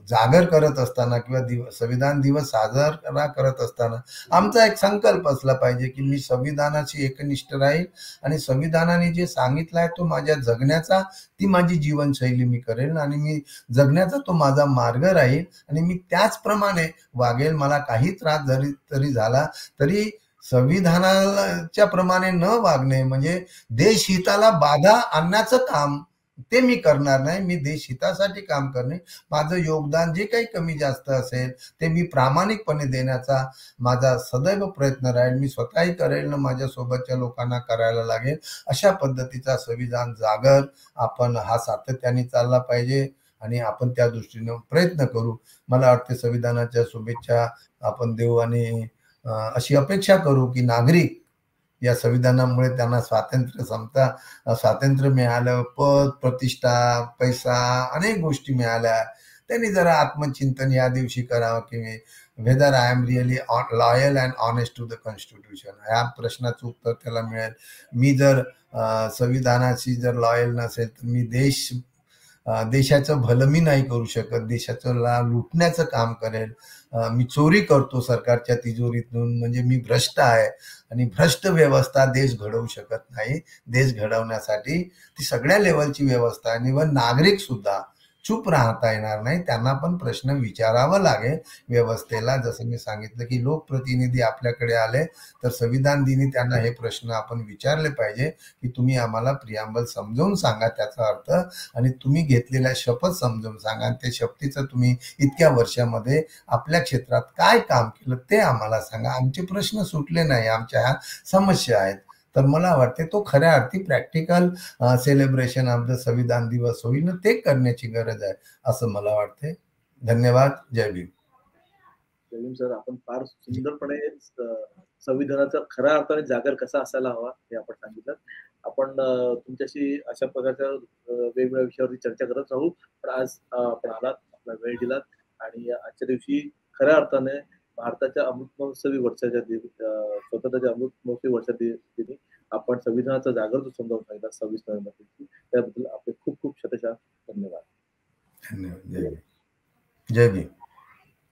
जागर करत असताना किंवा संविधान दिवस साजरा करत असताना आमचा एक संकल्प असला पाहिजे की मी संविधानाशी एकनिष्ठ राहील आणि संविधानाने जे सांगितलं आहे तो माझ्या जगण्याचा, ती माझी जीवनशैली मी करेल आणि मी जगण्याचा तो माझा मार्ग राहील आणि मी त्याचप्रमाणे वागेल. मला काही त्रास जरी झाला तरी संविधानाच्या प्रमाणे न वागणे म्हणजे देशहिताला बाधा आणण्याचं काम ते मी करणार नाही. मी देशहितासाठी काम करणे, माझं योगदान जे काही कमी जास्त असेल ते मी प्रामाणिकपणे देण्याचा माझा सदैव प्रयत्न राहील. मी स्वतःही करेल ना माझ्या सोबतच्या लोकांना करायला लागेल. अशा पद्धतीचा संविधान जागर आपण हा सातत्याने चालला पाहिजे आणि आपण त्या दृष्टीने प्रयत्न करू. मला वाटते संविधानाच्या शुभेच्छा आपण देऊ आणि अशी अपेक्षा करू की नागरिक या संविधानामुळे त्यांना स्वातंत्र्य, समता, स्वातंत्र्य मिळालं, पद, प्रतिष्ठा, पैसा, अनेक गोष्टी मिळाल्या. त्यांनी जरा आत्मचिंतन या दिवशी करावं की whether I am really loyal and honest to the constitution. या प्रश्नाचं उत्तर त्याला मिळेल. मी जर संविधानाशी जर लॉयल नसेल तर मी देशाचं भलं मी नाही करू शकत, देशाचं लुटण्याचं काम करेल. मी चोरी करतो सरकारच्या तिजोरीतून म्हणजे मी भ्रष्ट आहे आणि भ्रष्ट व्यवस्था देश घडवू शकत नाही. देश घडवण्यासाठी ती सगळ्या लेवलची व्यवस्था आणि व नागरिक सुद्धा चूप राहता येणार नाही. त्यांना पण प्रश्न विचारावा लागेल व्यवस्थेला. जसं मी सांगितलं की लोकप्रतिनिधी आपल्याकडे आले तर संविधान दिनी त्यांना हे प्रश्न आपण विचारले पाहिजे की तुम्ही आम्हाला प्रियांबल समजावून सांगा त्याचा अर्थ आणि तुम्ही घेतलेल्या शपथ समजावून सांगा आणि त्या शपथीचं तुम्ही इतक्या वर्षामध्ये आपल्या क्षेत्रात काय काम केलं ते आम्हाला सांगा. आमचे प्रश्न सुटले नाही, आमच्या ह्या समस्या आहेत. तर मला वाटते तो खऱ्या अर्थी प्रॅक्टिकल सेलिब्रेशन ऑफ द संविधान दिवस होईल, ते करण्याची गरज आहे असं मला वाटते. धन्यवाद. जय भीम. जलीम सर, आपण फार सुंदरपणे संविधानाचा खऱ्या अर्थाने जागर कसा असायला हवा हे आपण सांगितलं. आपण तुमच्याशी अशा प्रकारच्या वेगवेगळ्या विषयावरती चर्चा करत राहू. पण आज आपण आलात, आपला वेळ दिलात आणि आजच्या दिवशी खऱ्या अर्थाने भारताच्या अमृत महोत्सवी वर्षाच्या स्वतंत्राच्या अमृत महोत्सवी दिनी आपण संविधानाचा जागर जो समजावून सांगितला 26 नोव्हेंबर दिवशी, त्याबद्दल आपले खूप खूप शतशः धन्यवाद. धन्यवाद. जय भीम. जय भीम.